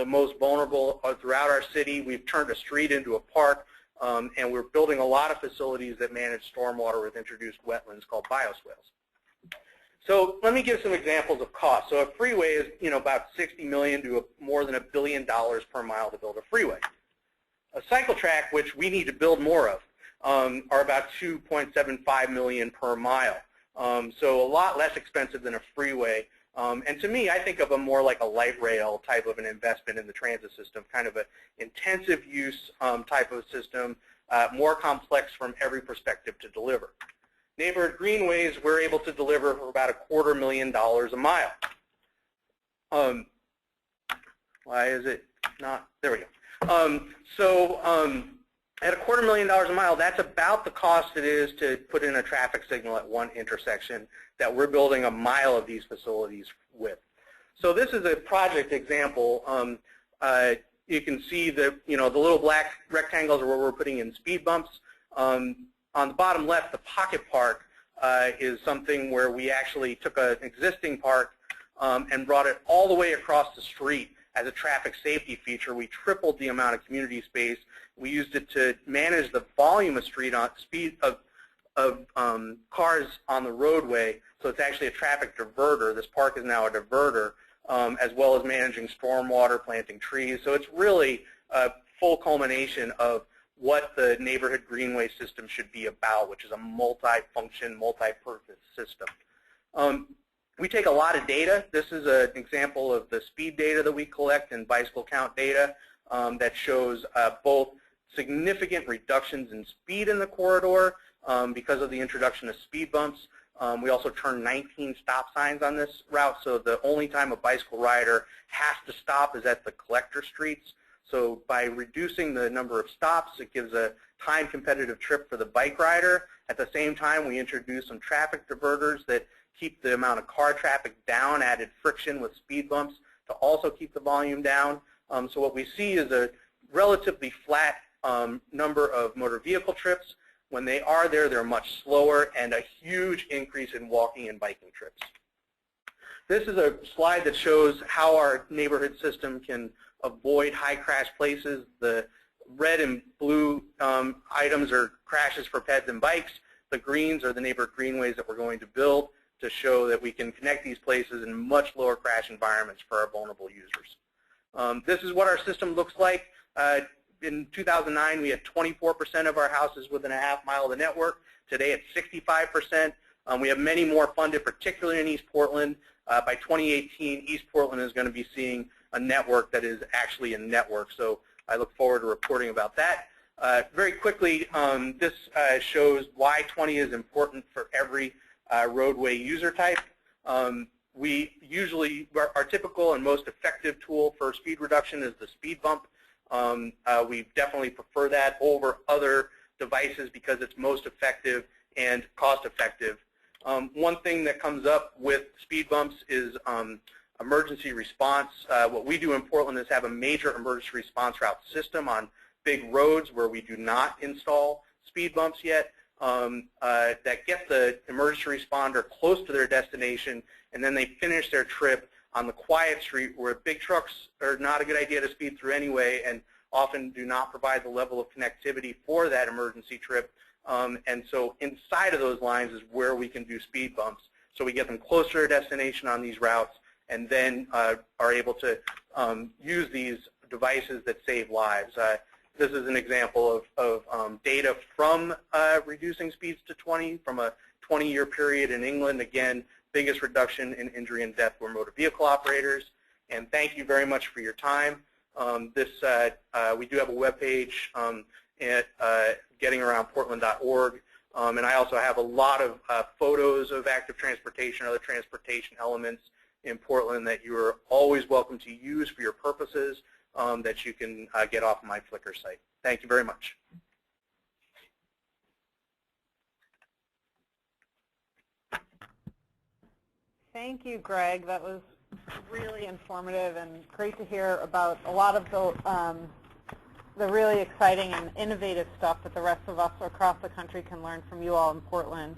most vulnerable throughout our city. We've turned a street into a park, and we're building a lot of facilities that manage stormwater with introduced wetlands called bioswales. So let me give some examples of cost. So a freeway is, you know, about $60 million to more than $1 billion per mile to build a freeway. A cycle track, which we need to build more of, are about $2.75 million per mile. So a lot less expensive than a freeway. And to me, I think of them more like a light rail type of an investment in the transit system, kind of an intensive use type of system, more complex from every perspective to deliver. Neighborhood greenways, we're able to deliver for about $250,000 a mile. Why is it not? There we go. At $250,000 a mile, that's about the cost it is to put in a traffic signal at one intersection that we're building 1 mile of these facilities with. So this is a project example. You can see the little black rectangles are where we're putting in speed bumps. On the bottom left, the pocket park is something where we actually took an existing park and brought it all the way across the street as a traffic safety feature. We tripled the amount of community space. We used it to manage the volume of speed of cars on the roadway, so it's actually a traffic diverter. This park is now a diverter, as well as managing stormwater, planting trees. So it's really a full culmination of what the neighborhood greenway system should be about, which is a multi-function, multi-purpose system. We take a lot of data. This is an example of the speed data that we collect and bicycle count data that shows both significant reductions in speed in the corridor because of the introduction of speed bumps. We also turned 19 stop signs on this route, so the only time a bicycle rider has to stop is at the collector streets. So by reducing the number of stops, it gives a time-competitive trip for the bike rider. At the same time, we introduced some traffic diverters that keep the amount of car traffic down, added friction with speed bumps to also keep the volume down. So what we see is a relatively flat number of motor vehicle trips. When they are there, they're much slower, and a huge increase in walking and biking trips. This is a slide that shows how our neighborhood system can avoid high crash places. The red and blue items are crashes for peds and bikes. The greens are the neighborhood greenways that we're going to build to show that we can connect these places in much lower crash environments for our vulnerable users. This is what our system looks like. In 2009, we had 24% of our houses within a half-mile of the network. Today, it's 65%. We have many more funded, particularly in East Portland. By 2018, East Portland is going to be seeing a network that is actually a network. So I look forward to reporting about that. Very quickly, this shows why 20 is important for every roadway user type. We usually, our typical and most effective tool for speed reduction is the speed bump. We definitely prefer that over other devices because it's most effective and cost effective. One thing that comes up with speed bumps is emergency response. What we do in Portland is have a major emergency response route system on big roads where we do not install speed bumps yet that get the emergency responder close to their destination, and then they finish their trip on the quiet street where big trucks are not a good idea to speed through anyway and often do not provide the level of connectivity for that emergency trip. And so inside of those lines is where we can do speed bumps. So we get them closer to their destination on these routes and then are able to use these devices that save lives. This is an example of data from reducing speeds to 20 from a 20-year period in England. Again, biggest reduction in injury and death were motor vehicle operators. And thank you very much for your time. We do have a webpage at gettingaroundportland.org. And I also have a lot of photos of active transportation, other transportation elements in Portland that you are always welcome to use for your purposes that you can get off of my Flickr site. Thank you very much. Thank you, Greg. That was really informative and great to hear about a lot of the really exciting and innovative stuff that the rest of us across the country can learn from you all in Portland.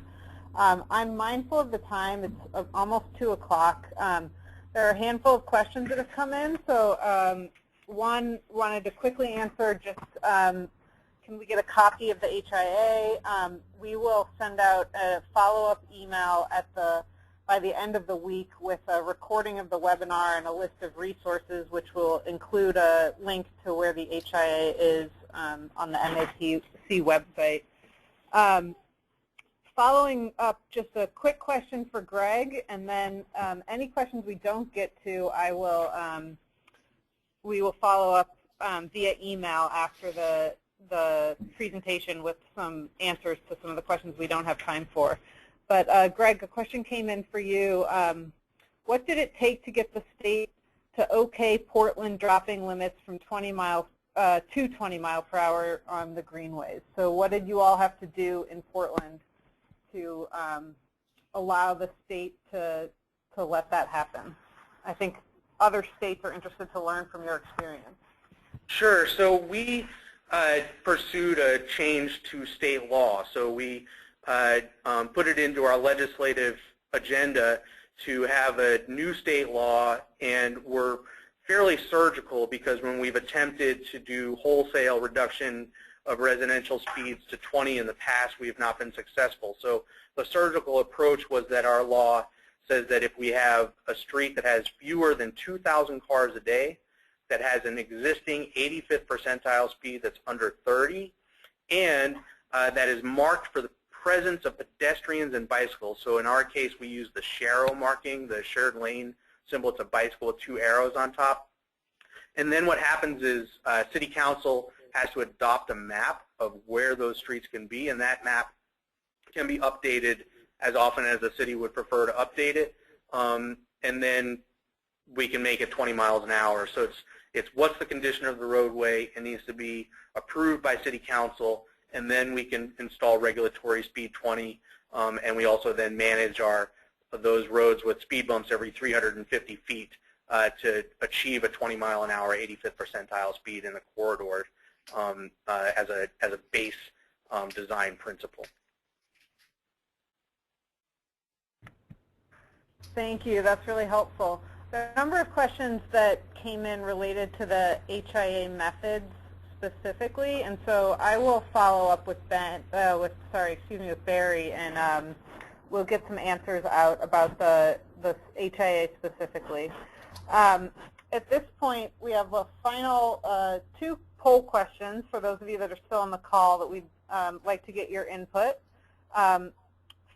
I'm mindful of the time. It's almost 2 o'clock. There are a handful of questions that have come in. So one wanted to quickly answer just can we get a copy of the HIA? We will send out a follow-up email by the end of the week with a recording of the webinar and a list of resources, which will include a link to where the HIA is on the MAPC website. Following up, just a quick question for Greg, and then any questions we don't get to, we will follow up via email after the presentation with some answers to some of the questions we don't have time for. But Greg, a question came in for you. What did it take to get the state to okay Portland dropping limits from 20 miles to 20 mile per hour on the greenways? So what did you all have to do in Portland to allow the state to let that happen? I think other states are interested to learn from your experience. Sure. So we pursued a change to state law. So we put it into our legislative agenda to have a new state law, and we're fairly surgical because when we've attempted to do wholesale reduction of residential speeds to 20 in the past, we have not been successful. So the surgical approach was that our law says that if we have a street that has fewer than 2,000 cars a day, that has an existing 85th percentile speed that's under 30, and that is marked for the presence of pedestrians and bicycles. So in our case, we use the SHARO marking, the shared lane symbol. It's a bicycle with 2 arrows on top. And then what happens is City Council has to adopt a map of where those streets can be, and that map can be updated as often as the city would prefer to update it. And then we can make it 20 miles an hour. So it's what's the condition of the roadway. It needs to be approved by City Council, and then we can install regulatory speed 20. And we also then manage those roads with speed bumps every 350 feet to achieve a 20 mile an hour 85th percentile speed in the corridor as a base design principle. Thank you. That's really helpful. There are a number of questions that came in related to the HIA methods specifically, and so I will follow up with with Barry, and we'll get some answers out about the HIA specifically. At this point, we have a final 2 poll questions for those of you that are still on the call that we'd like to get your input.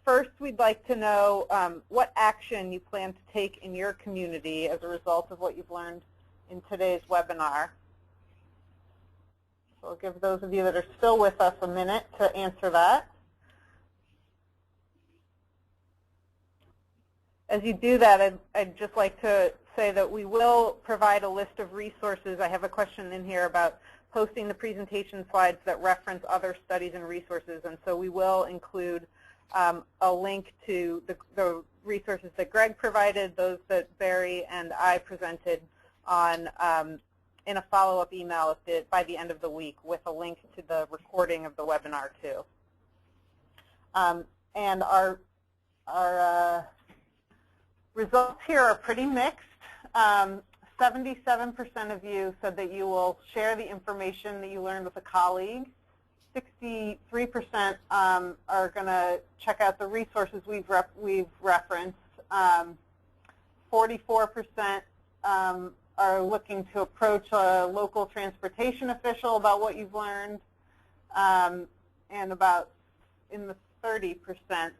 First, we'd like to know what action you plan to take in your community as a result of what you've learned in today's webinar. So I'll give those of you that are still with us a minute to answer that. As you do that, I'd just like to say that we will provide a list of resources. I have a question in here about posting the presentation slides that reference other studies and resources, and so we will include a link to the resources that Greg provided, those that Barry and I presented on in a follow-up email by the end of the week with a link to the recording of the webinar too. And our results here are pretty mixed. 77% of you said that you will share the information that you learned with a colleague. 63% are going to check out the resources we've referenced. 44% are looking to approach a local transportation official about what you've learned, and about in the 30%,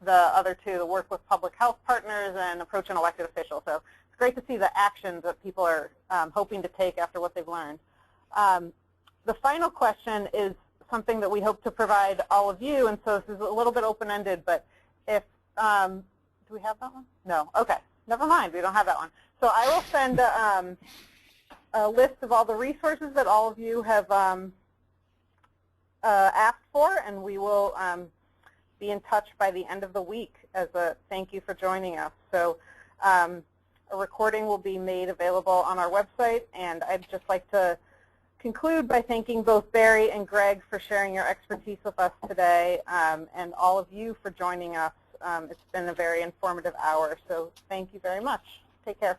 the other 2, to work with public health partners and approach an elected official. So it's great to see the actions that people are hoping to take after what they've learned. The final question is something that we hope to provide all of you, and so this is a little bit open-ended, but if, do we have that one? No, okay, never mind, we don't have that one. So I will send a list of all the resources that all of you have asked for, and we will be in touch by the end of the week as a thank you for joining us. So a recording will be made available on our website, and I'd just like to conclude by thanking both Barry and Greg for sharing your expertise with us today, and all of you for joining us. It's been a very informative hour, so thank you very much. Take care.